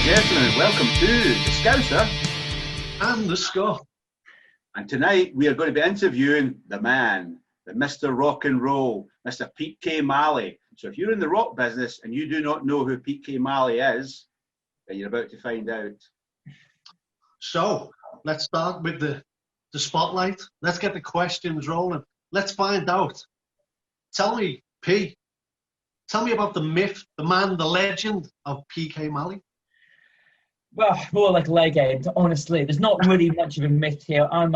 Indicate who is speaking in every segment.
Speaker 1: gentlemen, welcome to the Scouser
Speaker 2: and the Scot.
Speaker 1: And tonight we are going to be interviewing the man, the Mr. Rock and Roll, Mr. Pete K. Malley. So if you're in the rock business and you do not know who Pete K. Malley is, then you're about to find out.
Speaker 2: So let's start with the spotlight. Let's get the questions rolling. Let's find out. Tell me, P, tell me about the myth, the man, the legend of P.K. Malley.
Speaker 3: Well, more like legend, honestly. There's not really much of a myth here. I'm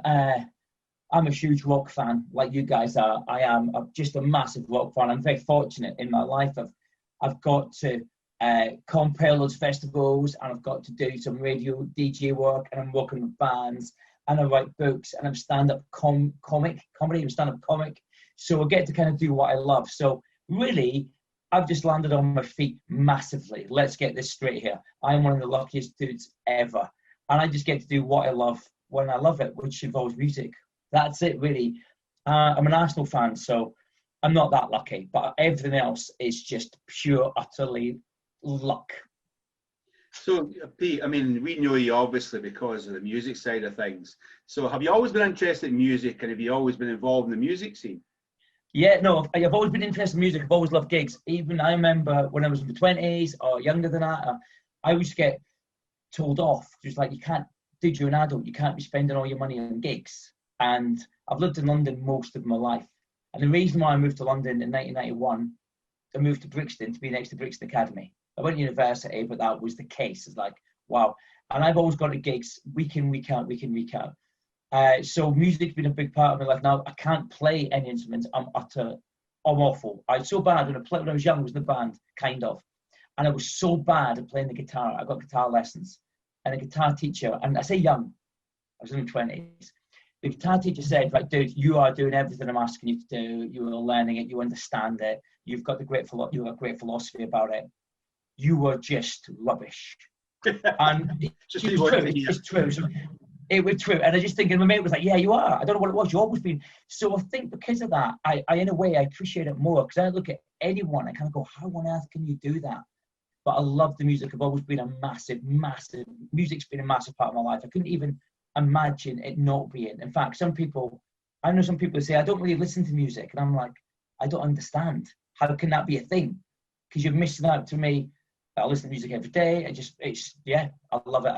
Speaker 3: a huge rock fan, like you guys are. I'm just a massive rock fan. I'm very fortunate in my life. I've got to compare those festivals, and I've got to do some radio DJ work, and I'm working with bands, and I write books, and I'm stand-up comedy. I'm stand-up comic. So I get to kind of do what I love. So really, I've just landed on my feet massively. Let's get this straight here. I'm one of the luckiest dudes ever. And I just get to do what I love when I love it, which involves music. That's it, really. I'm an Arsenal fan, so I'm not that lucky. But everything else is just pure, utterly luck.
Speaker 1: So, Pete, I mean, we know you obviously because of the music side of things. So have you always been interested in music, and have you always been involved in the music scene?
Speaker 3: Yeah, no, I've always been interested in music. I've always loved gigs. Even I remember when I was in my 20s or younger than that, I used to get told off. Just like, you can't, dude, you're an adult. You can't be spending all your money on gigs. And I've lived in London most of my life. And the reason why I moved to London in 1991, I moved to Brixton to be next to Brixton Academy. I went to university, but that was the case. It's like, wow. And I've always gone to gigs week in, week out, week in, week out. So music's been a big part of my life. Now I can't play any instruments. I'm awful. I was so bad when I was young. I was in the band, kind of, and I was so bad at playing the guitar. I got guitar lessons, and a guitar teacher, and I say young, I was in my 20s. The guitar teacher said, "Right, dude, you are doing everything I'm asking you to do. You are learning it. You understand it. You've got great philosophy about it. You were just rubbish." And it's true. So, it was true. And I just think, and my mate was like, "Yeah, you are. I don't know what it was. You've always been." So I think because of that, I in a way, I appreciate it more, because I look at anyone, I kind of go, how on earth can you do that? But I love the music. I've always been a massive, music's been a massive part of my life. I couldn't even imagine it not being. In fact, I know some people say, I don't really listen to music. And I'm like, I don't understand. How can that be a thing? Because you're missing out. To me, I listen to music every day. I love it.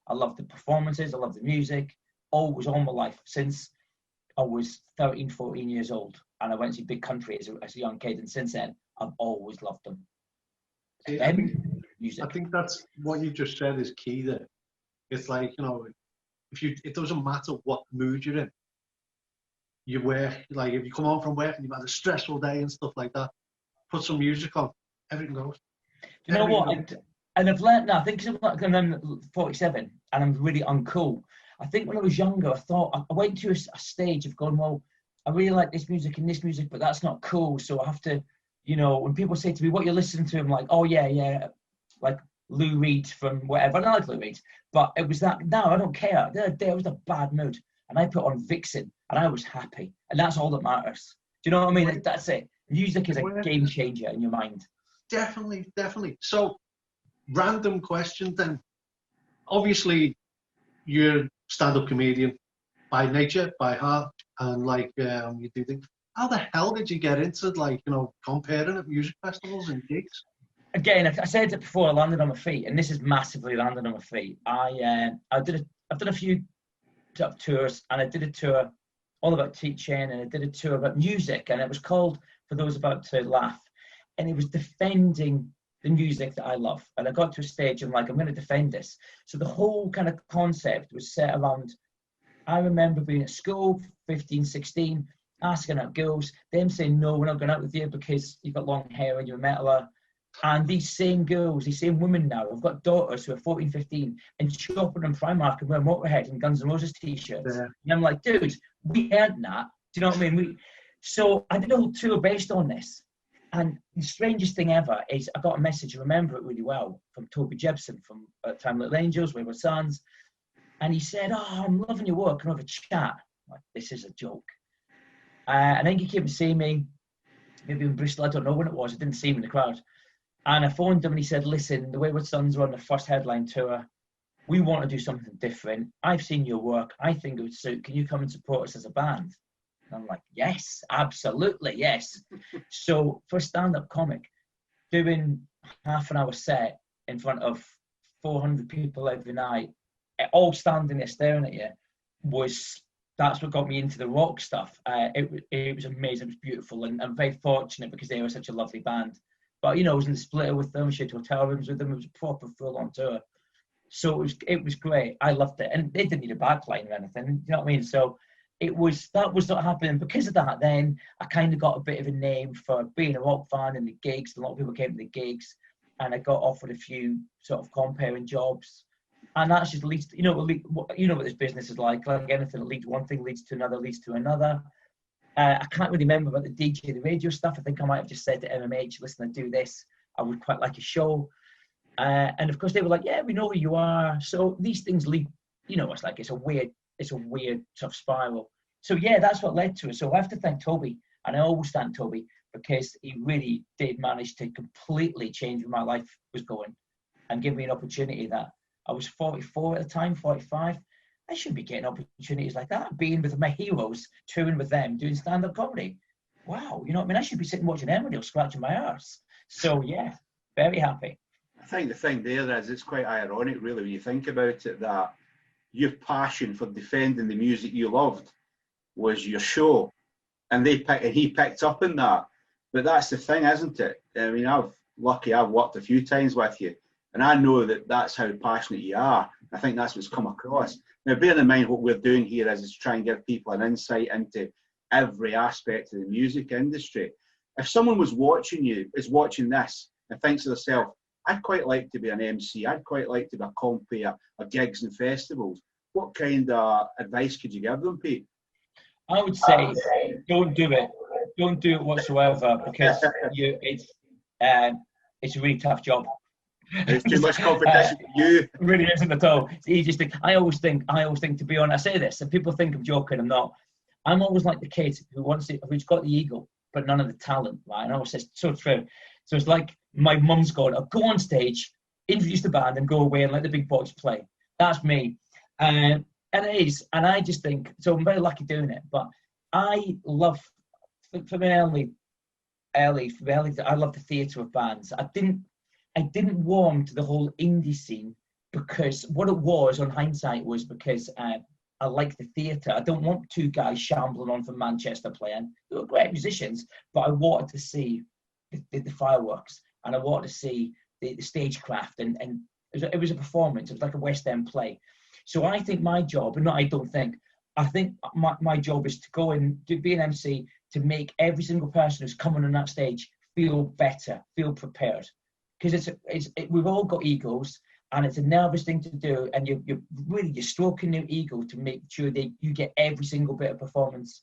Speaker 3: I love the performances. I love the music. Always all my life, since I was 13, 14 years old. And I went to big country as a young kid. And since then, I've always loved them.
Speaker 2: I think that's what you just said is key there. It's like, it doesn't matter what mood you're in. You work, like if you come home from work and you've had a stressful day and stuff like that, put some music on, everything goes.
Speaker 3: Do you know what? And I've learned now, I think I'm 47 and I'm really uncool. I think when I was younger, I went to a stage of going, well, I really like this music and this music, but that's not cool. So I have to, when people say to me, what you're listening to, I'm like, oh yeah, like Lou Reed from whatever. And I like Lou Reed, but it was that, no, I don't care. The other day I was in a bad mood and I put on Vixen and I was happy. And that's all that matters. Do you know what I mean? That's it. Music is a game changer in your mind.
Speaker 2: Definitely. So, random question then. Obviously, you're a stand-up comedian by nature, by heart, and you do things. How the hell did you get into comparing at music festivals and gigs?
Speaker 3: Again, I said it before, I landed on my feet, and this is massively landed on my feet. I've done a few tours, and I did a tour all about teaching, and I did a tour about music, and it was called For Those About to Laugh, and it was defending the music that I love. And I got to a stage, I'm like, I'm going to defend this. So the whole kind of concept was set around, I remember being at school, 15, 16, asking out girls, them saying, no, we're not going out with you because you've got long hair and you're a metaler. And these same girls, these same women now, I've got daughters who are 14, 15 and shopping in Primark and wearing Motorhead and Guns N' Roses t-shirts. Yeah. And I'm like, dude, we earned that. Do you know what I mean? So I did a whole tour based on this. And the strangest thing ever is I got a message, I remember it really well, from Toby Jebson from Time Little Angels, Wayward Sons. And he said, oh, I'm loving your work. Can I have a chat? I'm like, this is a joke. And then he came to see me, maybe in Bristol, I don't know when it was. I didn't see him in the crowd. And I phoned him and he said, listen, the Wayward Sons are on their first headline tour. We want to do something different. I've seen your work. I think it would suit. Can you come and support us as a band? And I'm like, yes, absolutely, yes. So for a stand-up comic, doing half an hour set in front of 400 people every night, all standing there staring at you, that's what got me into the rock stuff. It was amazing. It was beautiful, and I'm very fortunate because they were such a lovely band. But I was in the Splitter with them, shared hotel rooms with them. It was a proper full-on tour. So it was great. I loved it, and they didn't need a backline or anything. You know what I mean? So that was not happening. Because of that, then I kind of got a bit of a name for being a rock fan in the gigs. A lot of people came to the gigs, and I got offered a few sort of comparing jobs. And that's just leads to, you know what this business is like anything. One thing leads to another, leads to another. I can't really remember about the DJ, the radio stuff. I think I might have just said to MMH, listen, I do this. I would quite like a show. And of course they were like, yeah, we know who you are. So these things lead, it's like, it's a weird sort of spiral. So yeah, that's what led to it. So I have to thank Toby, and I always thank Toby, because he really did manage to completely change where my life was going and give me an opportunity that I was 44 at the time, 45. I shouldn't be getting opportunities like that, being with my heroes, touring with them, doing stand-up comedy. Wow, you know what I mean? I should be sitting watching Emmerdale, scratching my arse. So yeah, very happy.
Speaker 1: I think the thing there is, it's quite ironic, really, when you think about it, that your passion for defending the music you loved was your show, and he picked up on that. But that's the thing, isn't it? I mean, I've worked a few times with you, and I know that that's how passionate you are. I think that's what's come across. Now, bearing in mind what we're doing here is to try and give people an insight into every aspect of the music industry. If someone is watching this and thinks to themselves, I'd quite like to be an MC, I'd quite like to be a compere of gigs and festivals, what kind of advice could you give them, Pete?
Speaker 3: I would say don't do it. Don't do it whatsoever, because it's a really tough job.
Speaker 1: There's too much competition for you.
Speaker 3: It really isn't at all. It's the easiest thing. I always think, to be honest, I say this, and people think I'm joking, I'm not. I'm always like the kid who's got the ego, but none of the talent, right? And I always say, so true. So it's like my mum's going, I'll go on stage, introduce the band, and go away and let the big boys play. That's me. And it is. And I just think, so I'm very lucky doing it. But I love, from early, I love the theatre of bands. I didn't warm to the whole indie scene, because what it was, on hindsight, was because I like the theatre. I don't want two guys shambling on from Manchester playing. They were great musicians, but I wanted to see the fireworks, and I wanted to see the stagecraft, and it was a performance. It was like a West End play. So I think my job, I think my job is to go and be an MC, to make every single person who's coming on that stage feel better, feel prepared. Because we've all got egos, and it's a nervous thing to do, and you're stroking their ego to make sure that you get every single bit of performance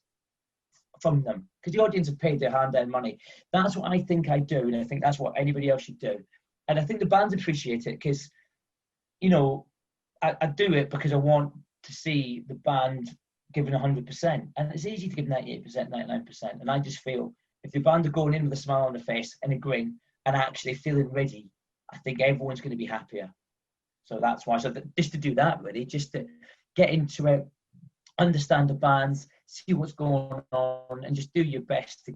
Speaker 3: from them, because the audience have paid their hand-earned money. That's what I think I do, and I think that's what anybody else should do. And I think the bands appreciate it, because I do it because I want to see the band giving 100%, and it's easy to give 98%, 99%. And I just feel if the band are going in with a smile on their face and a grin and actually feeling ready, I think everyone's going to be happier. So that's why. So just to do that, really, just to get into it, understand the bands, see what's going on, and just do your best to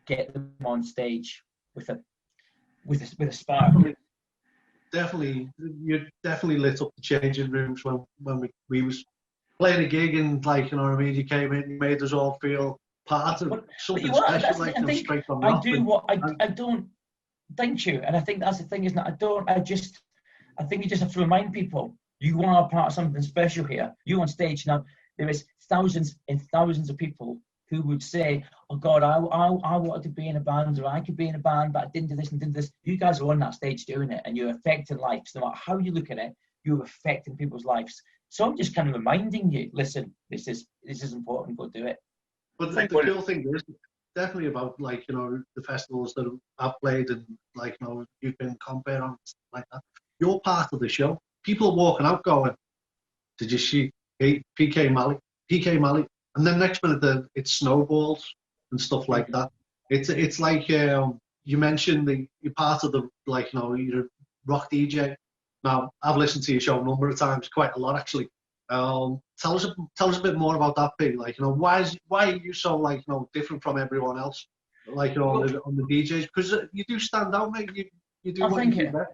Speaker 3: get them on stage with a spark.
Speaker 2: Definitely, you definitely lit up the changing rooms when we was playing a gig, and you came in, you made us all feel part of something special, straight from nothing.
Speaker 3: I don't. Thank you, and I think that's the thing, isn't it? I think you just have to remind people you are part of something special here. You on stage now. There is thousands and thousands of people who would say, "Oh God, I wanted to be in a band, or I could be in a band, but I didn't do this and didn't do this." You guys are on that stage doing it, and you're affecting lives. No matter how you look at it, you're affecting people's lives. So I'm just kind of reminding you, listen, this is important. Go do it.
Speaker 2: But the cool thing is definitely about the festivals that I've played, and you've been compared on, stuff like that. You're part of the show. People are walking out going, "Did you see PK Malik?" And then next minute it snowballs and stuff like that. It's like you mentioned you're part of the, like, you know, you're a rock DJ. Now, I've listened to your show a number of times, quite a lot actually. Tell us a bit more about that, Pete. Like, you know, why are you so, like, you know, different from everyone else? Like, you know, on the DJs, because you do stand out, mate. You do what you do best.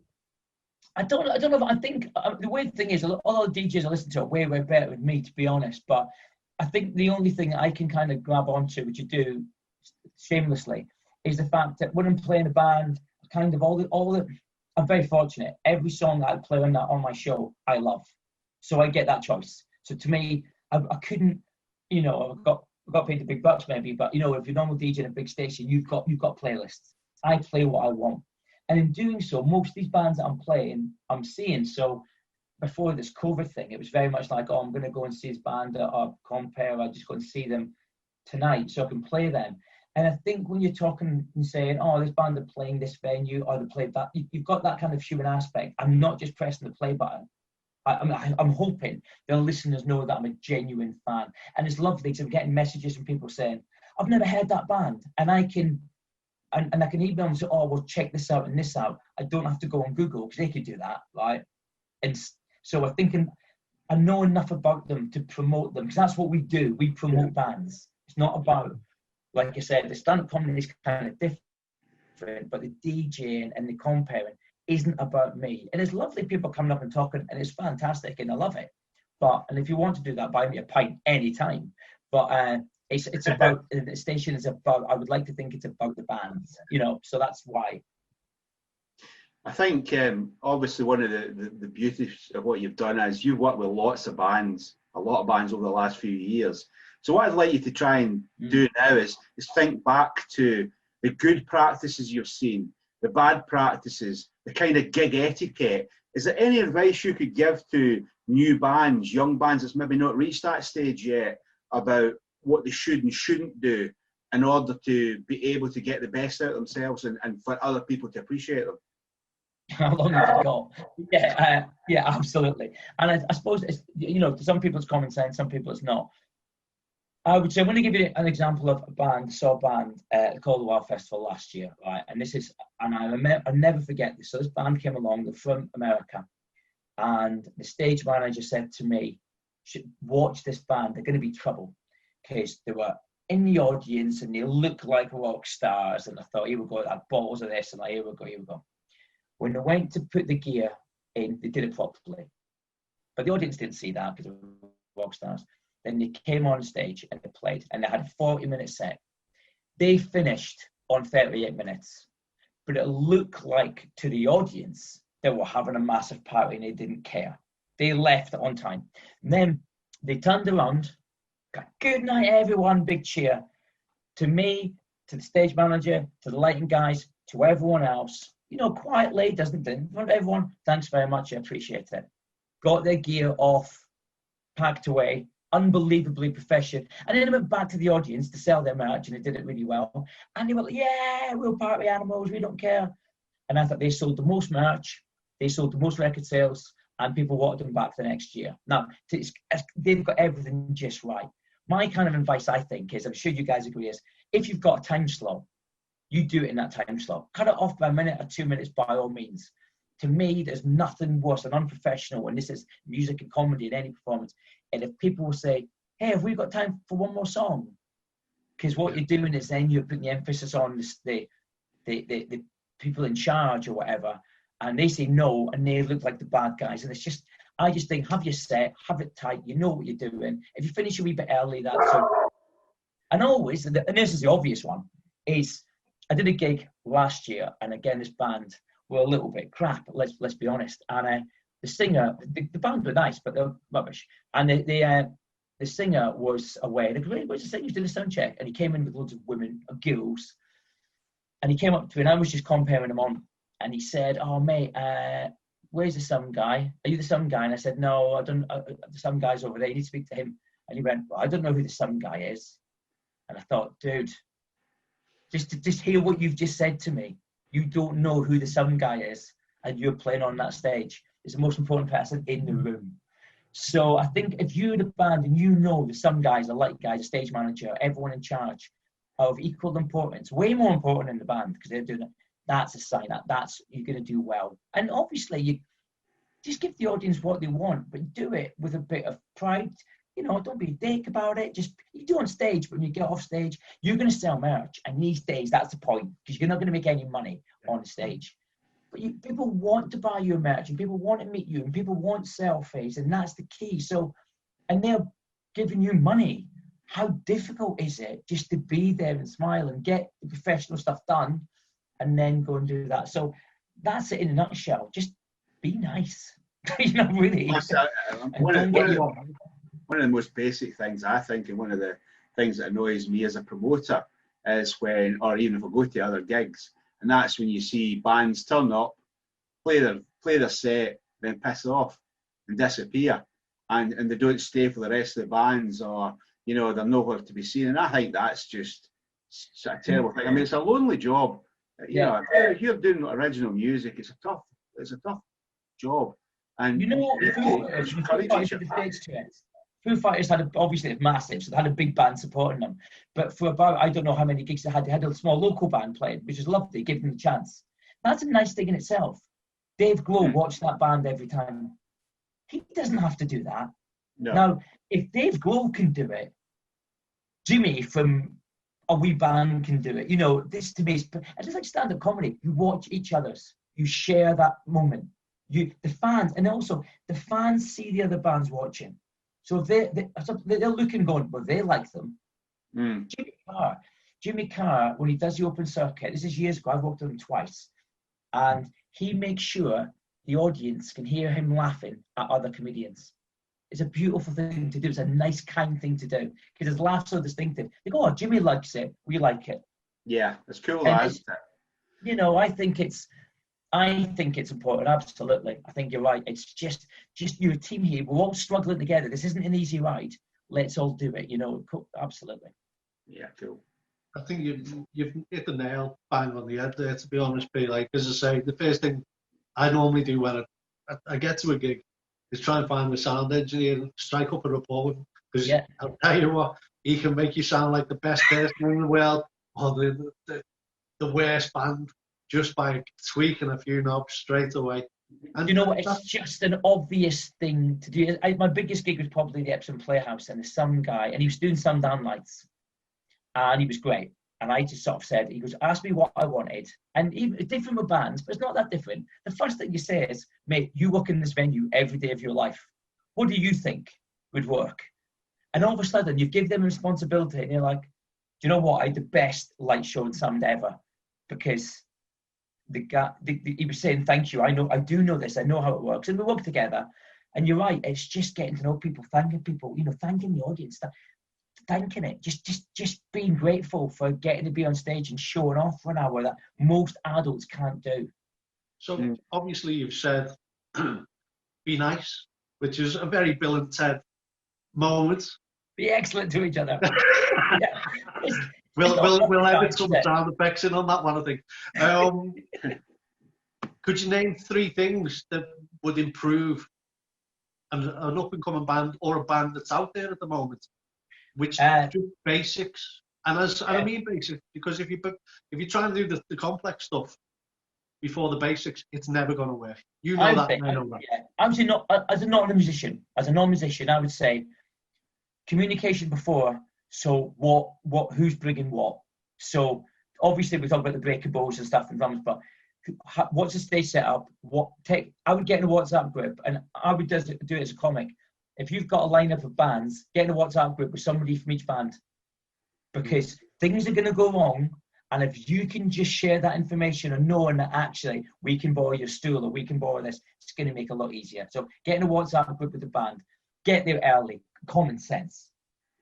Speaker 3: I don't know. I think the weird thing is, a lot of the DJs I listen to are way better than me, to be honest. But I think the only thing I can kind of grab onto, which you do shamelessly, is the fact that when I'm playing a band, kind of all the I'm very fortunate. Every song that I play on my show, I love. So I get that choice. So to me, I couldn't, you know, I've got paid the big bucks maybe, but you know, if you're normal DJ in a big station, you've got playlists. I play what I want. And in doing so, most of these bands that I'm playing, I'm seeing. So before this COVID thing, it was very much like, oh, I'm going to go and see this band or compare. I just go and see them tonight so I can play them. And I think when you're talking and saying, oh, this band are playing this venue or they played that, you've got that kind of human aspect. I'm not just pressing the play button. I'm hoping the listeners know that I'm a genuine fan. And it's lovely because I'm getting messages from people saying, I've never heard that band. And I can email them and say, oh, well, check this out and this out. I don't have to go on Google because they could do that, right? And so I'm thinking, I know enough about them to promote them because that's what we do. We promote bands. It's not about, like I said, the stand-up comedy is kind of different, but the DJing and the comparing isn't about me. And it's lovely people coming up and talking, and it's fantastic, and I love it. And if you want to do that, buy me a pint anytime. But it's about, the station is about, I would like to think it's about the bands, you know, so that's why.
Speaker 1: I think obviously one of the beauties of what you've done is you've worked with a lot of bands over the last few years. So what I'd like you to try and do now is think back to the good practices you've seen, the bad practices, the kind of gig etiquette. Is there any advice you could give to new bands, young bands that's maybe not reached that stage yet, about what they should and shouldn't do in order to be able to get the best out of themselves and for other people to appreciate them?
Speaker 3: How long have you got? Yeah, absolutely. And I suppose it's, you know, to some people it's common sense, some people it's not. I would say, I'm going to give you an example of a band, called the Wild Festival last year, right? And this is, and I'll never forget this. So this band came along, they're from America, and the stage manager said to me, watch this band, they're going to be trouble, because they were in the audience and they look like rock stars. And I thought, here we go, I have bottles of this, and here we go. When they went to put the gear in, they did it properly. But the audience didn't see that because they were rock stars. Then they came on stage and they played, and they had a 40-minute set. They finished on 38 minutes, but it looked like to the audience they were having a massive party and they didn't care. They left on time. And then they turned around, got good night everyone, big cheer. To me, to the stage manager, to the lighting guys, to everyone else, you know, quietly, doesn't in front of everyone, thanks very much, I appreciate it. Got their gear off, packed away, unbelievably professional. And then they went back to the audience to sell their merch, and they did it really well. And they were like, yeah, we're party animals, we don't care. And I thought they sold the most merch, they sold the most record sales, and people wanted them back the next year. Now, they've got everything just right. My kind of advice, I think, is, I'm sure you guys agree, is if you've got a time slot, you do it in that time slot. Cut it off by a minute or 2 minutes by all means. To me, there's nothing worse than unprofessional, and this is music and comedy in any performance. And if people will say, hey, have we got time for one more song? Because what you're doing is then you're putting the emphasis on the people in charge or whatever, and they say no, and they look like the bad guys. And it's just, I just think, have your set, have it tight, you know what you're doing. If you finish a wee bit early, that's so. And always, and this is the obvious one, is I did a gig last year, and again, this band were a little bit crap, let's be honest. And the singer, the band were nice, but they're rubbish. And the singer was away. He was doing a sound check, and he came in with loads of women, girls. And he came up to me, and I was just comparing them on. And he said, "Oh mate, where's the sound guy? Are you the sound guy?" And I said, "No, I don't. The sound guy's over there. You need to speak to him." And he went, "Well, I don't know who the sound guy is." And I thought, dude, just hear what you've just said to me. You don't know who the sound guy is, and you're playing on that stage. It's the most important person in the room. So I think if you're the band and you know the sound guys, the light guys, the stage manager, everyone in charge are of equal importance, way more important than the band, because they're doing it. That's a sign that's you're going to do well. And obviously, you just give the audience what they want, but do it with a bit of pride. You know, don't be a dick about it. Just you do on stage, but when you get off stage, you're going to sell merch. And these days, that's the point, because you're not going to make any money on stage. But people want to buy your merch, and people want to meet you, and people want selfies, and that's the key. So, and they're giving you money. How difficult is it just to be there and smile and get the professional stuff done, and then go and do that? So that's it in a nutshell. Just be nice. You know, really.
Speaker 1: One of the most basic things, I think, and one of the things that annoys me as a promoter is when, or even if I go to other gigs, and that's when you see bands turn up, play their set, then piss off and disappear, and they don't stay for the rest of the bands, or you know, they're nowhere to be seen. And I think that's just a terrible thing. I mean, it's a lonely job. You know, if you're doing original music, it's a tough job. And
Speaker 3: you know, Foo Fighters had obviously it's massive, so they had a big band supporting them. But for about, I don't know how many gigs they had a small local band playing, which is lovely, give them a chance. That's a nice thing in itself. Dave Grohl watched that band every time. He doesn't have to do that. No. Now, if Dave Grohl can do it, Jimmy from a wee band can do it. You know, this to me is, and it's like stand-up comedy. You watch each other's, you share that moment. The fans, and also the fans see the other bands watching. So they're looking, going, well, they like them. Jimmy Carr, when he does the open circuit, this is years ago, I've worked with him twice, and he makes sure the audience can hear him laughing at other comedians. It's a beautiful thing to do. It's a nice, kind thing to do, because his laugh's so distinctive. They go, oh, Jimmy likes it, we like it.
Speaker 1: Yeah, it's cool, isn't it?
Speaker 3: You know, I think it's important, absolutely. I think you're right. It's just you're a team here. We're all struggling together. This isn't an easy ride. Let's all do it, you know. Absolutely.
Speaker 1: Yeah, cool.
Speaker 2: I think you've hit the nail bang on the head there, to be honest, P. Like, as I say, the first thing I normally do when I get to a gig is try and find the sound engineer and strike up a rapport with him. Because I'll tell you what, he can make you sound like the best person in the world, or the worst band, just by tweaking a few knobs straight away. And
Speaker 3: you know what? It's just an obvious thing to do. My biggest gig was probably the Epsom Playhouse, and there's some guy, and he was doing Sundown Lights, and he was great. And I just sort of said, he goes, ask me what I wanted. And it's different with bands, but it's not that different. The first thing you say is, mate, you work in this venue every day of your life. What do you think would work? And all of a sudden, you give them responsibility, and you're like, do you know what? I had the best light show and sound ever, because he was saying, thank you, I do know this, I know how it works, and we work together. And you're right, it's just getting to know people, thanking people, you know, thanking the audience, thanking it, just being grateful for getting to be on stage and showing off for an hour that most adults can't do.
Speaker 2: So obviously you've said be nice, which is a very Bill and Ted moment.
Speaker 3: Be excellent to each other. Yeah.
Speaker 2: We'll edit some sound effects in on that one, I think. Could you name 3 things that would improve an up-and-coming band, or a band that's out there at the moment? Which just basics, and I mean basics, because if you try and do the complex stuff before the basics, it's never going to work. You know that. I know that.
Speaker 3: Yeah. I'm saying not as a non-musician. As a non-musician, I would say communication before. So who's bringing what? So obviously we talk about the breakables and stuff and drums, but what's the stage setup? I would get in a WhatsApp group, and I would do it as a comic. If you've got a lineup of bands, get in a WhatsApp group with somebody from each band, because things are going to go wrong. And if you can just share that information and knowing that actually we can borrow your stool, or we can borrow this, it's going to make it a lot easier. So get in a WhatsApp group with the band, get there early, common sense.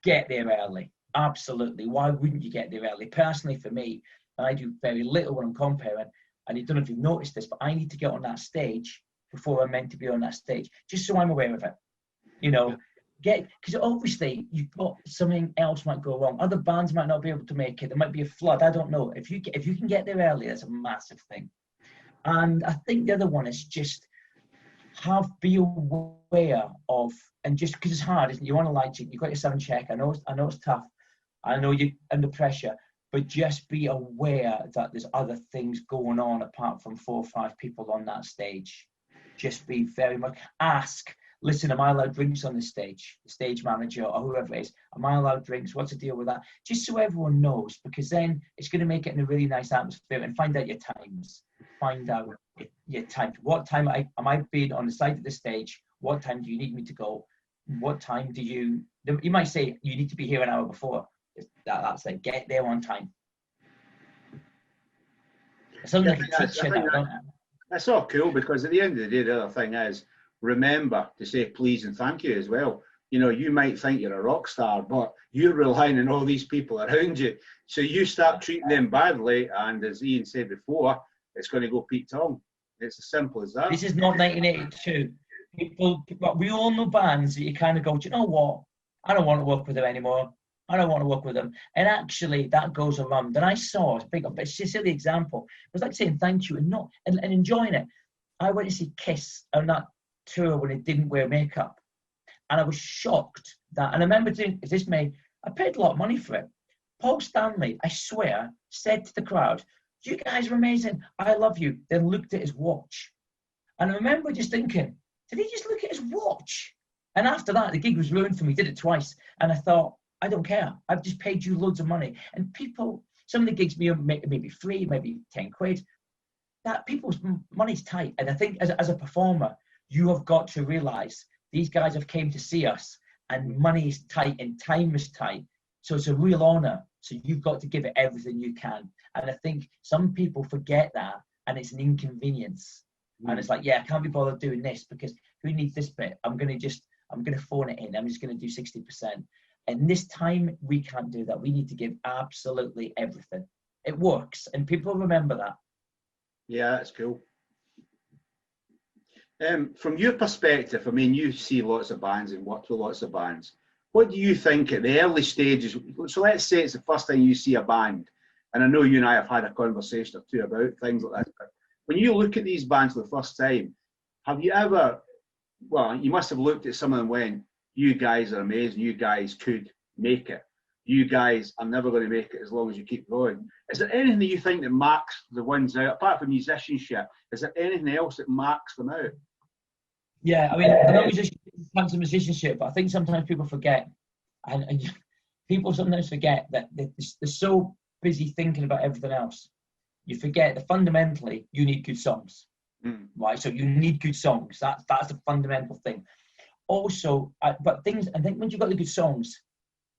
Speaker 3: Get there early. Absolutely. Why wouldn't you get there early? Personally, for me, and I do very little when I'm comparing, and I don't know if you've noticed this, but I need to get on that stage before I'm meant to be on that stage, just so I'm aware of it. You know, because obviously you've got something else might go wrong. Other bands might not be able to make it. There might be a flood. I don't know. If you can get there early, that's a massive thing. And I think the other one is just be aware of, and just because it's hard, isn't it? You're on a light check, you've got your sound check. I know it's tough. I know you're under pressure, but just be aware that there's other things going on apart from 4 or 5 people on that stage. Just be very much, ask, listen, am I allowed drinks on the stage? The stage manager or whoever it is, am I allowed drinks? What's the deal with that? Just so everyone knows, because then it's going to make it in a really nice atmosphere. And find out your times. Find out your time. What time am I being on the side of the stage? What time do you need me to go? What time do you might say you need to be here an hour before. That's it. Get there on time. Something like a teacher now, don't it?
Speaker 1: That's all cool, because at the end of the day, the other thing is, remember to say please and thank you as well. You know, you might think you're a rock star, but you're relying on all these people around you. So you start treating them badly, and as Ian said before, it's going to go Pete Tong. It's as simple as that.
Speaker 3: This is not 1982. We all know bands that you kind of go, do you know what? I don't want to work with them anymore. I don't want to work with them. And actually, that goes around. And I saw, it's a silly example. It was like saying thank you and enjoying it. I went to see Kiss on that tour when it didn't wear makeup. And I was shocked that, and I remember doing, I paid a lot of money for it. Paul Stanley, I swear, said to the crowd, you guys are amazing. I love you. Then looked at his watch. And I remember just thinking, did he just look at his watch? And after that, the gig was ruined for me. He did it twice. And I thought, I don't care. I've just paid you loads of money. And people, some of the gigs maybe free, maybe 10 quid. That people's money's tight. And I think as a performer, you have got to realise these guys have came to see us and money is tight and time is tight. So it's a real honour. So you've got to give it everything you can. And I think some people forget that, and it's an inconvenience. And it's like, yeah, I can't be bothered doing this because who needs this bit? I'm going to phone it in. I'm just going to do 60%. And this time, we can't do that. We need to give absolutely everything. It works, and people remember that.
Speaker 1: Yeah, that's cool. From your perspective, I mean, you see lots of bands and work with lots of bands. What do you think at the early stages? So let's say it's the first time you see a band, and I know you and I have had a conversation or two about things like that. But when you look at these bands for the first time, have you ever, well, you must have looked at some of them when, you guys are amazing, you guys could make it. You guys are never going to make it as long as you keep going. Is there anything that you think that marks the ones out, apart from musicianship, is there anything else that marks them out?
Speaker 3: Yeah, I mean, I know it's musicianship, but I think sometimes people forget, and people sometimes forget that they're so busy thinking about everything else. You forget that fundamentally, you need good songs, right? So you need good songs. That's the fundamental thing. Also, but things, I think once you've got the good songs,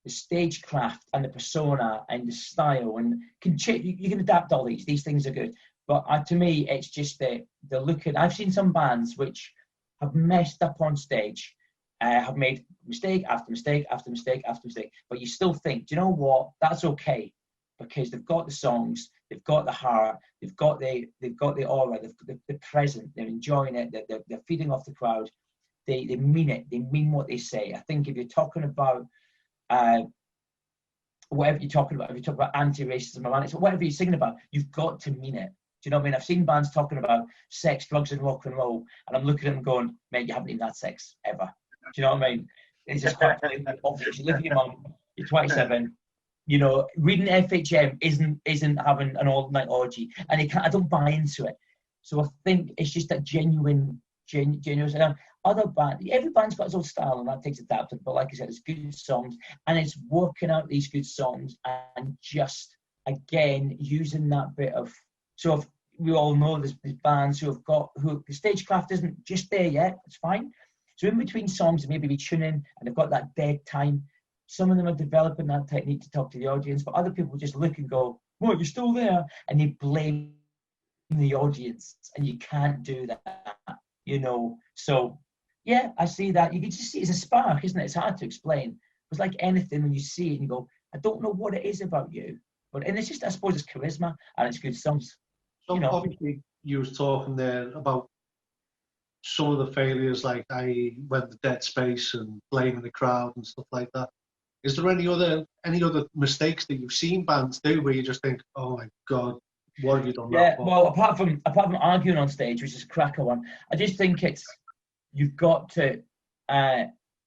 Speaker 3: the stagecraft and the persona and the style, and you can adapt all these things are good. But to me, it's just the look at, I've seen some bands which have messed up on stage, have made mistake after mistake after mistake after mistake, but you still think, do you know what, that's okay, because they've got the songs, they've got the heart, they've got the aura, they're present, they're enjoying it, they're feeding off the crowd. They mean it. They mean what they say. I think if you're talking about whatever you're talking about, if you talk about anti-racism or whatever you're singing about, you've got to mean it. Do you know what I mean? I've seen bands talking about sex, drugs, and rock and roll, and I'm looking at them going, mate, you haven't even had sex ever. Do you know what I mean? It's just quite obvious. You live with your mum, you're 27. You know, reading FHM isn't having an all-night orgy, and I don't buy into it. So I think it's just that genuine. Other band, every band's got its own style, and that takes adapting. But like I said, it's good songs, and it's working out these good songs, and just again using that bit of sort of, we all know there's bands who the stagecraft isn't just there yet. It's fine. So in between songs, maybe be tuning, and they've got that dead time. Some of them are developing that technique to talk to the audience, but other people just look and go, "What, you're still there?" and they blame the audience, and you can't do that. You know, so yeah, I see that. You can just see it's a spark, isn't it? It's hard to explain. It's like anything when you see it and you go, I don't know what it is about you. And it's just, I suppose it's charisma and it's good songs.
Speaker 2: So
Speaker 3: you know.
Speaker 2: Obviously you was talking there about some of the failures, like I went to Dead Space and blaming the crowd and stuff like that. Is there any other mistakes that you've seen bands do where you just think, oh my God, what have you done?
Speaker 3: Yeah, well, apart from arguing on stage, which is a cracker one, I just think you've got to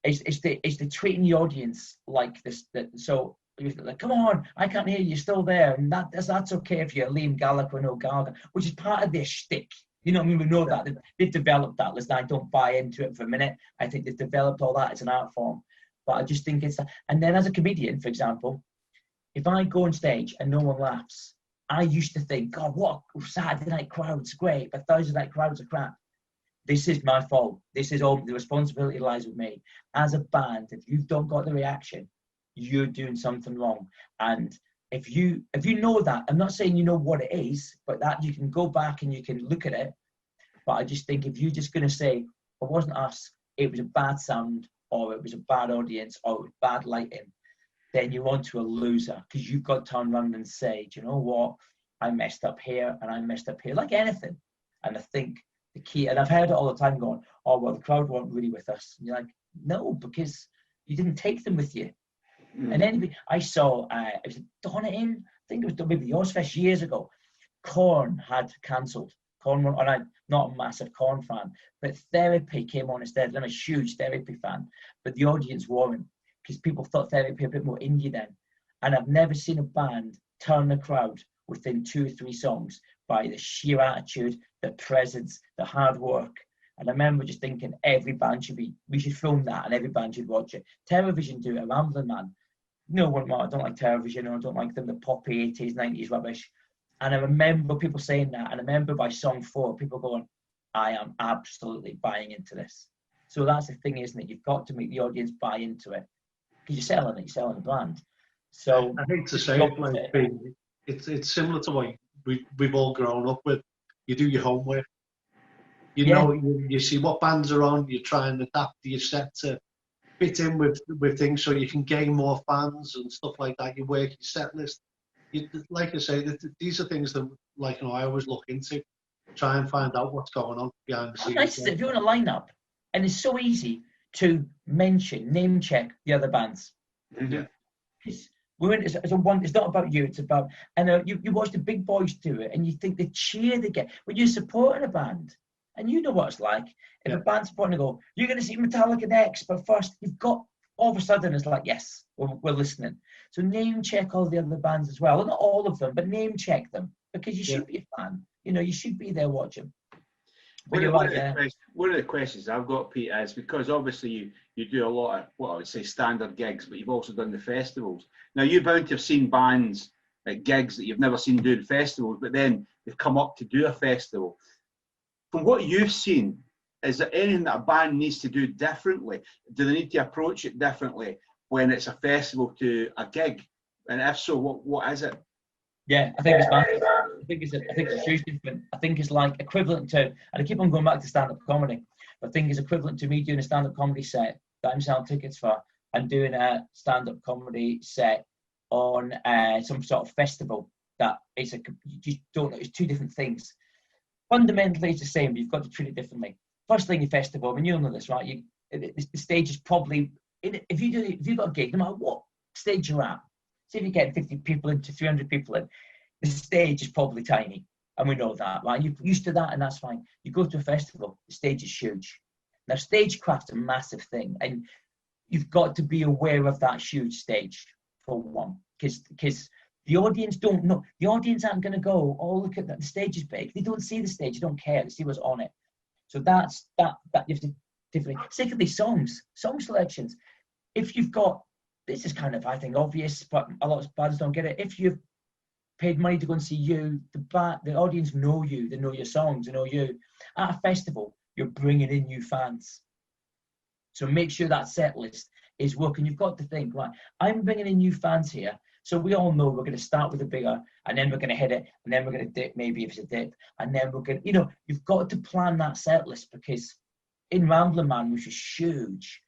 Speaker 3: it's the treating the audience like this. So you're like, come on, I can't hear you, you're still there. And that's okay if you're Liam Gallagher or no Gallagher, which is part of their shtick. You know what I mean? We know that. They've developed that. Listen, I don't buy into it for a minute. I think they've developed all that as an art form. But I just think it's that. And then as a comedian, for example, if I go on stage and no one laughs, I used to think, God, what Saturday night crowd's great, but Thursday night crowds are crap. This is my fault. This is all, the responsibility lies with me. As a band, if you don't got the reaction, you're doing something wrong. And if you know that, I'm not saying you know what it is, but that you can go back and you can look at it. But I just think if you're just going to say, it wasn't us, it was a bad sound, or it was a bad audience, or it was bad lighting, then you're on to a loser, because you've got to turn around and say, do you know what? I messed up here and I messed up here, like anything. And I think the key, and I've heard it all the time going, oh, well, the crowd weren't really with us. And you're like, no, because you didn't take them with you. And anyway, I saw, it was Donaughton, I think it was maybe the Ozfest years ago. Korn had cancelled. Korn, and I'm not a massive Korn fan, but Therapy came on instead. I'm a huge Therapy fan, but the audience weren't, because people thought Therapy a bit more indie then. And I've never seen a band turn the crowd within 2 or 3 songs by the sheer attitude, the presence, the hard work. And I remember just thinking every band we should film that and every band should watch it. Terrorvision do it, Ramblin' Man. No one, I don't like Terrorvision, or I don't like them, the poppy 80s, 90s rubbish. And I remember people saying that, and I remember by song 4, people going, I am absolutely buying into this. So that's the thing, isn't it? You've got to make the audience buy into it, because you're selling a brand. So
Speaker 2: I hate to say it, like, it's similar to what we've all grown up with. You do your homework. You know, you see what bands are on, you try and adapt your set to fit in with things so you can gain more fans and stuff like that. You work your set list. Like I say, these are things that, like, you know, I always look into, try and find out what's going on behind the scenes.
Speaker 3: Nice if you're in a lineup, and it's so easy to name check the other bands.
Speaker 1: Yeah.
Speaker 3: It's not about you, it's about, and you watch the big boys do it, and you think the cheer they get when you're supporting a band. And you know what it's like. If a band's supporting, to go, you're going to see Metallica next, but first you've got, all of a sudden it's like, yes, we're listening. So name check all the other bands as well. Not all of them, but name check them, because you should be a fan. You know, you should be there watching.
Speaker 1: One of the questions I've got, Pete, is because obviously you do a lot of, what I would say, standard gigs, but you've also done the festivals. Now, you're bound to have seen bands at gigs that you've never seen doing festivals, but then they've come up to do a festival. From what you've seen, is there anything that a band needs to do differently? Do they need to approach it differently when it's a festival to a gig? And if so, what is it?
Speaker 3: Yeah, I think it's massive. I think it's huge different. I think it's like equivalent to, and I keep on going back to stand-up comedy, but I think it's equivalent to me doing a stand-up comedy set that I'm selling tickets for, and doing a stand-up comedy set on some sort of festival that you just don't know. It's 2 different things. Fundamentally, it's the same, but you've got to treat it differently. First thing, your festival, I mean, you'll know this, right? The stage is probably, if you've got a gig, no matter what stage you're at, say if you get 50 people in to 300 people in, the stage is probably tiny, and we know that, right? You're used to that, and that's fine. You go to a festival, the stage is huge. Now, stagecraft's a massive thing, and you've got to be aware of that huge stage, for one, because the audience don't know. The audience aren't going to go, oh, look at that, the stage is big. They don't see the stage, they don't care, they see what's on it. So that's that you have to differently. Secondly, song selections. If you've got, this is kind of, I think, obvious, but a lot of bands don't get it. If you've paid money to go and see you, the audience know you, they know your songs, they know you. At a festival, you're bringing in new fans. So make sure that set list is working. You've got to think, right, I'm bringing in new fans here. So we all know we're going to start with a bigger, and then we're going to hit it, and then we're going to dip, maybe if it's a dip, and then we're going to, you've got to plan that set list, because in Ramblin' Man, which is huge,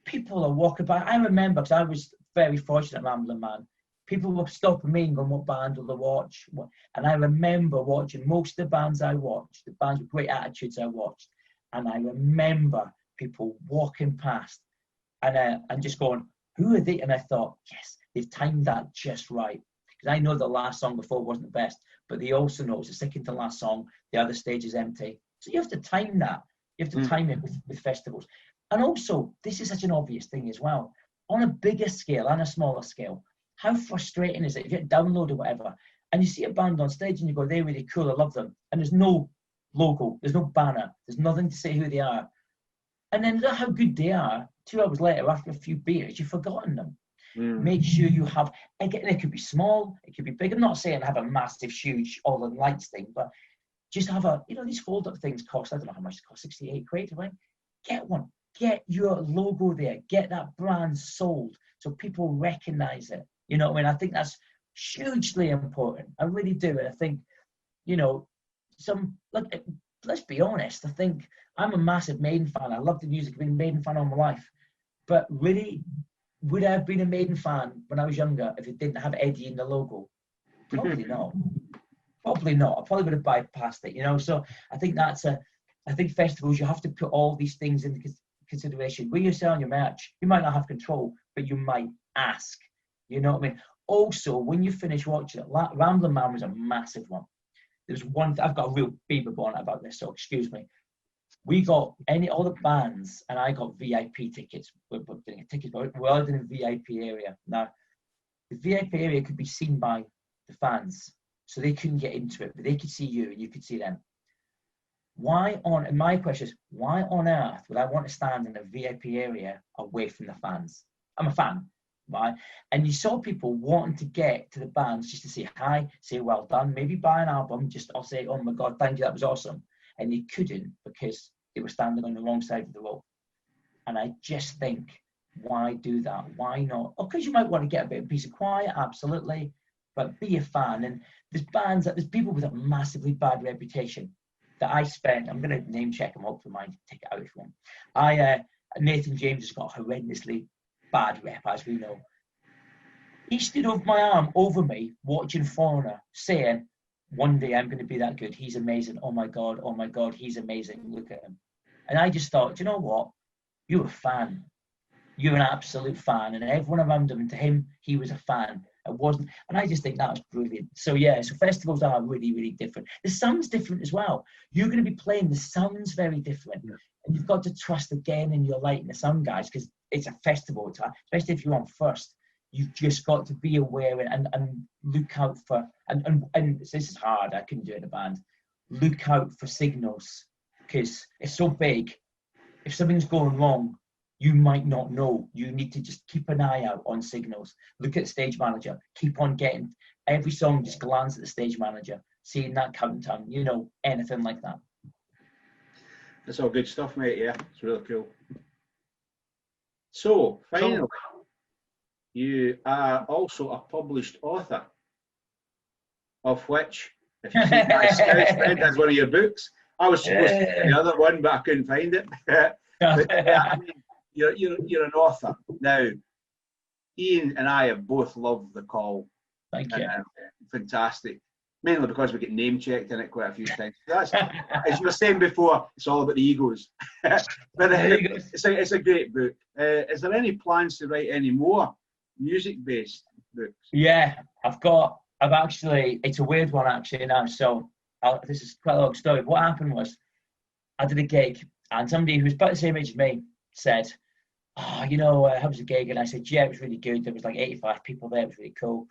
Speaker 3: people are walking by. I remember, because I was very fortunate at Ramblin' Man, people were stopping me and going, what band will they watch? And I remember watching most of the bands I watched, the bands with great attitudes I watched, and I remember people walking past and just going, who are they? And I thought, yes, they've timed that just right. Because I know the last song before wasn't the best, but they also know it's the second to last song, the other stage is empty. So you have to time that. You have to time it with festivals. And also, this is such an obvious thing as well. On a bigger scale and a smaller scale, how frustrating is it if you get download or whatever, and you see a band on stage and you go, they're really cool, I love them, and there's no logo, there's no banner, there's nothing to say who they are. And then how good they are, 2 hours later, after a few beers, you've forgotten them. Make sure you have, again, it could be small, it could be big. I'm not saying have a massive, huge, all in lights thing, but just have a, these fold-up things cost, I don't know how much it costs, 68 quid, right? Get one. Get your logo there. Get that brand sold so people recognize it. You know what I mean? I think that's hugely important. I really do. And I think, let's be honest. I think I'm a massive Maiden fan. I love the music. I've been a Maiden fan all my life. But really, would I have been a Maiden fan when I was younger if it didn't have Eddie in the logo? Probably not. Probably not. I probably would have bypassed it, So I think I think festivals, you have to put all these things into consideration. When you're selling your merch, you might not have control, but you might ask. You know what I mean? Also, when you finish watching it, Ramblin' Man was a massive one. There's one, I've got a real beaver bonnet about this, so excuse me. We got all the bands, and I got VIP tickets. We're doing tickets, but we're all in a VIP area. Now, the VIP area could be seen by the fans, so they couldn't get into it, but they could see you and you could see them. And my question is, why on earth would I want to stand in a VIP area away from the fans? I'm a fan, right? And you saw people wanting to get to the bands just to say hi, say well done, maybe buy an album, I'll say, oh my God, thank you, that was awesome. And they couldn't because they were standing on the wrong side of the road. And I just think, why do that? Why not? Oh, because you might want to get a bit of peace and quiet, absolutely, but be a fan. And there's people with a massively bad reputation that I spent, I'm going to name check him, hopefully mine take it out if you want. Nathan James has got a horrendously bad rep, as we know. He stood over my arm over me, watching Foreigner, saying, one day I'm going to be that good. He's amazing. Oh my God, he's amazing. Look at him. And I just thought, do you know what? You're a fan. You're an absolute fan. And everyone around him, and to him, he was a fan. It wasn't, and I just think that was brilliant. So festivals are really, really different. The sound's different as well. You're going to be playing, the sound's very different. Yeah. And you've got to trust again in your light and the sound guys, because it's a festival, especially if you're on first. You've just got to be aware and look out for, and this is hard, I couldn't do it in a band. Look out for signals, because it's so big. If something's going wrong, you might not know. You need to just keep an eye out on signals. Look at the stage manager. Keep on getting every song, just glance at the stage manager, seeing that countdown, anything like that.
Speaker 1: That's all good stuff, mate. Yeah, it's really cool. So, finally, you are also a published author, of which, if you see my Scout friend, has one of your books. I was supposed to get the other one, but I couldn't find it. But, I mean, you're an author. Now, Ian and I have both loved The Call.
Speaker 3: Thank you.
Speaker 1: Fantastic. Mainly because we get name checked in it quite a few times. That's, as you were saying before, it's all about the egos. But it's a great book. Is there any plans to write any more music-based books?
Speaker 3: Yeah, I've actually, it's a weird one actually now. So this is quite a long story. What happened was, I did a gig, and somebody who was about the same age as me said, how was the gig? And I said, yeah, it was really good. There was like 85 people there. It was really cool.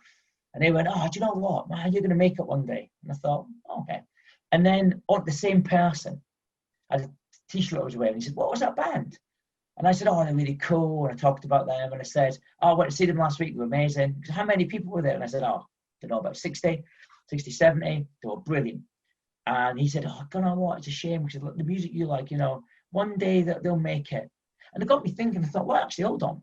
Speaker 3: And they went, do you know what, man, you're going to make it one day. And I thought, okay. And then the same person had a t-shirt I was wearing. He said, what was that band? And I said, they're really cool. And I talked about them. And I said, I went to see them last week. They were amazing. How many people were there? And I said, I don't know, about 60, 70. They were brilliant. And he said, you know what, it's a shame, because the music you like, one day that they'll make it. And it got me thinking. I thought, well, actually, hold on.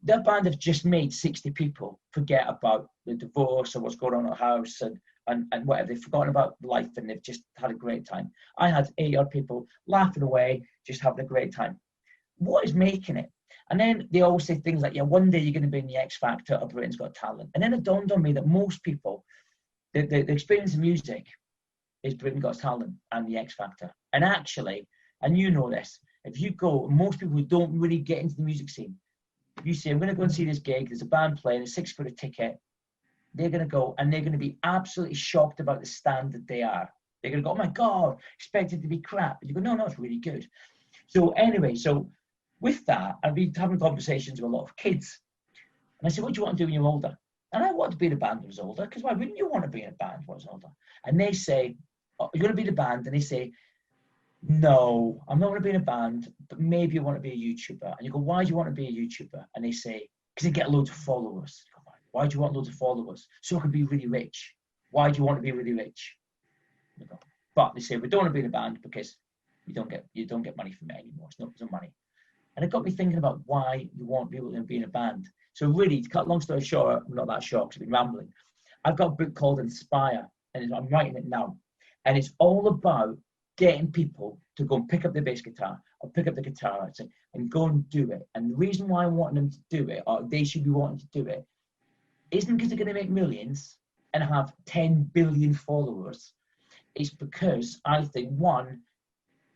Speaker 3: That band have just made 60 people forget about the divorce or what's going on at the house and whatever. They've forgotten about life and they've just had a great time. I had 80-odd people laughing away, just having a great time. What is making it? And then they always say things like, one day you're going to be in the X Factor or Britain's Got Talent. And then it dawned on me that most people, the experience of music is Britain's Got Talent and the X Factor. And actually, and you know this, if you go, most people who don't really get into the music scene, you say, I'm going to go and see this gig, there's a band playing, it's £6 a ticket, they're going to go and they're going to be absolutely shocked about the standard they are. They're going to go, oh my God, expect it to be crap. And you go, no, it's really good. So anyway, so with that, I've been having conversations with a lot of kids. And I said, what do you want to do when you're older? And I wanted to be in a band when I was older, because why wouldn't you want to be in a band when I was older? And they say, oh, you're going to be in a band? And they say, no, I'm not going to be in a band, but maybe you want to be a YouTuber. And you go, why do you want to be a YouTuber? And they say, because they get loads of followers. Why do you want loads of followers? So I can be really rich. Why do you want to be really rich? But they say, we don't want to be in a band because you don't get money from it anymore. It's no money. And it got me thinking about why you want people to be in a band. So really, to cut a long story short, I'm not that short because I've been rambling. I've got a book called Inspire, and I'm writing it now. And it's all about getting people to go and pick up their bass guitar or pick up the guitar and go and do it. And the reason why I'm wanting them to do it, or they should be wanting to do it, isn't because they're going to make millions and have 10 billion followers. It's because I think, one,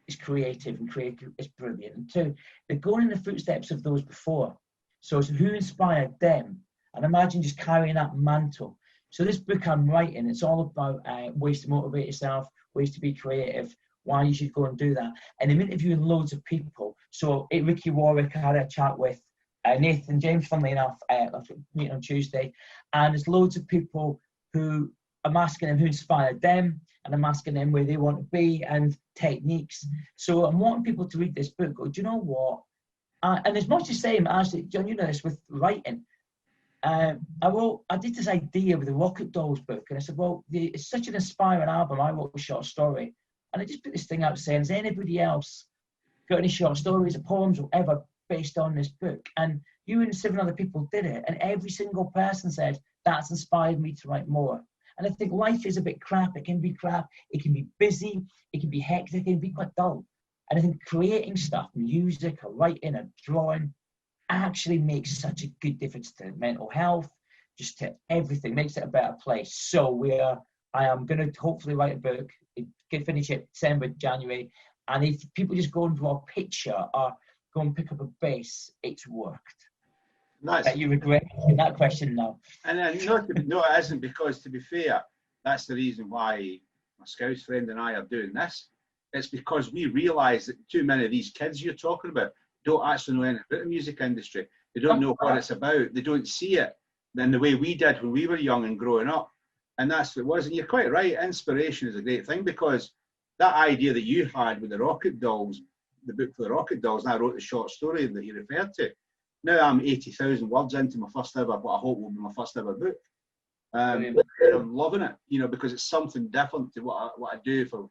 Speaker 3: it's creative, and creative is brilliant. And two, they're going in the footsteps of those before. So it's who inspired them. And imagine just carrying that mantle. So this book I'm writing, it's all about ways to motivate yourself, ways to be creative, why you should go and do that. And I'm interviewing loads of people. So Ricky Warwick, I had a chat with, Nathan James, funnily enough, meeting on Tuesday. And there's loads of people who I'm asking them who inspired them, and I'm asking them where they want to be and techniques. So I'm wanting people to read this book, go, do you know what? And it's much the same, actually, John, you know this, with writing. I did this idea with the Rocket Dolls book, and I said, well, it's such an inspiring album. I wrote a short story, and I just put this thing out saying, has anybody else got any short stories or poems or whatever based on this book? And you and 7 other people did it, and every single person said, that's inspired me to write more. And I think life is a bit crap. It can be crap. It can be busy. It can be hectic. It can be quite dull. And I think creating stuff, music or writing or drawing, actually makes such a good difference to mental health, just to everything, makes it a better place. So I am going to hopefully write a book, finish it December, January. And if people just go and draw a picture or go and pick up a bass, it's worked. Nice. You regret that question now.
Speaker 1: And no, it isn't, because to be fair, that's the reason why my Scouts friend and I are doing this. It's because we realise that too many of these kids you're talking about don't actually know anything about the music industry. They don't know what it's about. They don't see it in the way we did when we were young and growing up. And that's what it was. And you're quite right. Inspiration is a great thing, because that idea that you had with the Rocket Dolls, the book for the Rocket Dolls, and I wrote the short story that you referred to. Now I'm 80,000 words into my first ever, what I hope will be my first ever book. I'm loving it, because it's something different to what I do for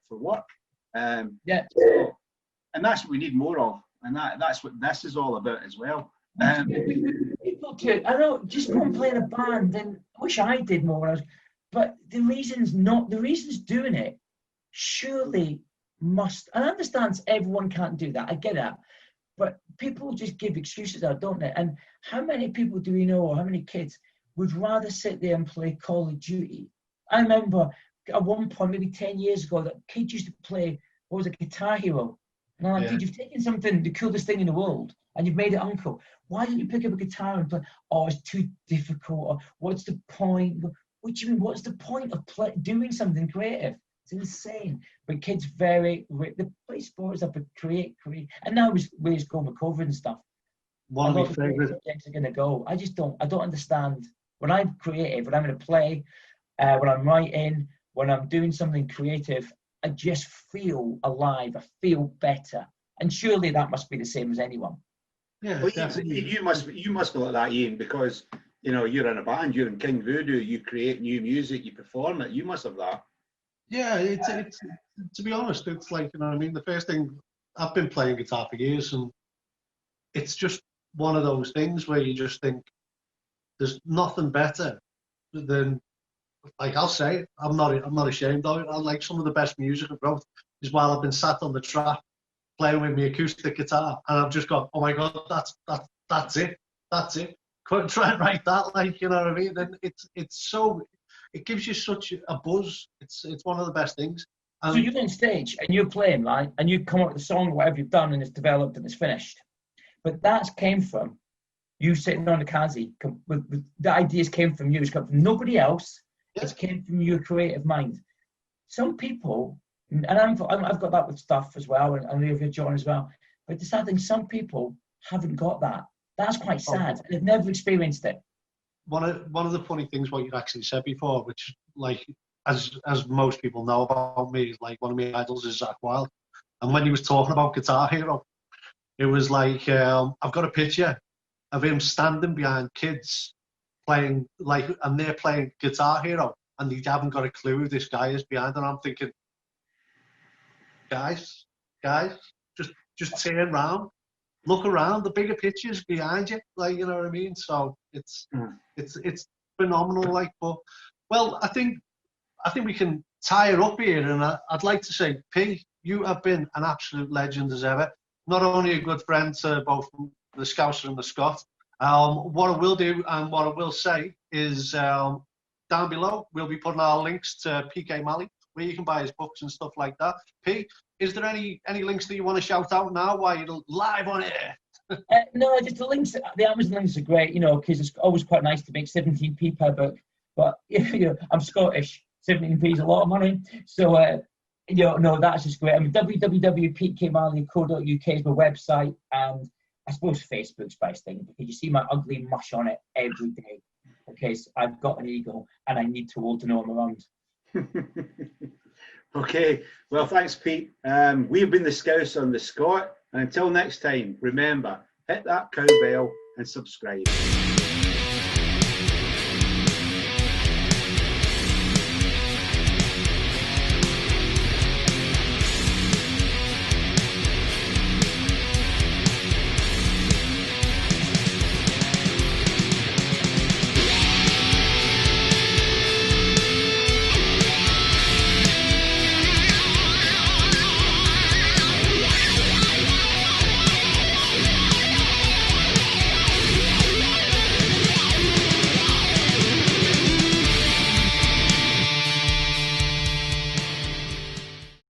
Speaker 1: work.
Speaker 3: Yeah.
Speaker 1: So, and that's what we need more of, and that's what this is all about as well.
Speaker 3: People too. I know, just go and play in a band, and I wish I did more when I was. But the reasons doing it surely must. I understand everyone can't do that. I get that. But people just give excuses out, don't they? And how many people do we know, or how many kids would rather sit there and play Call of Duty? I remember at one point, maybe 10 years ago, that kids used to play, what was it, Guitar Hero. And I'm like, dude, you've taken something, the coolest thing in the world, and you've made it uncool. Why don't you pick up a guitar and play? Oh, it's too difficult. Or what's the point? What do you mean, what's the point of doing something creative? It's insane. But kids they play sports up and create. And now we're just going with COVID and stuff.
Speaker 2: One of my favorite
Speaker 3: subjects are going to go. I don't understand. When I'm creative, when I'm going to play, when I'm writing, when I'm doing something creative, I just feel alive. I feel better. And surely that must be the same as anyone.
Speaker 2: Yeah,
Speaker 1: well, you must be like that, Ian, because you're in a band, you're in King Voodoo, you create new music, you perform it. You must have that.
Speaker 2: Yeah, it's to be honest, it's like, the first thing, I've been playing guitar for years, and it's just one of those things where you just think there's nothing better than, like, I'll say it, I'm not ashamed of it. I like some of the best music I've wrote is while I've been sat on the track playing with my acoustic guitar, and I've just gone, oh my god, that's it. Couldn't try and write that, like, you know what I mean? And it's so, it gives you such a buzz. It's one of the best things.
Speaker 3: So you're on stage and you're playing, right? And you come up with a song or whatever you've done, and it's developed and it's finished. But that came from you sitting on the Kazi. The ideas came from you. It's come from nobody else. Yeah. It came from your creative mind. Some people, and I've got that with stuff as well, and I know you've got John as well. But the sad thing, some people haven't got that. That's quite sad. And they've never experienced it.
Speaker 2: One of the funny things what you actually said before, which like as most people know about me, like one of my idols is Zach Wild. And when he was talking about Guitar Hero, it was like I've got a picture of him standing behind kids playing and they're playing Guitar Hero, and they haven't got a clue who this guy is behind. And I'm thinking, guys, just turn around, look around. The bigger picture's behind you, like, you know what I mean. So it's phenomenal. Like, but well, I think we can tie it up here, and I'd like to say, P, you have been an absolute legend as ever. Not only a good friend to both the Scouser and the Scot. What I will do and what I will say is down below we'll be putting our links to PK Malley, where you can buy his books and stuff like that. P, is there any links that you want to shout out now while you're live on air?
Speaker 3: No, just the links. The Amazon links are great, you know, because it's always quite nice to make 17p per book. But you know, I'm Scottish. 17p is a lot of money. So you know, no, that's just great. I mean, www.pkmalley.co.uk is my website, and I suppose Facebook's best thing because you see my ugly mush on it every day. Okay, so I've got an ego and I need to all to know I'm around.
Speaker 1: Okay, well, thanks, Pete. We've been the Scouser and the Scot, and until next time, remember, hit that cowbell and subscribe.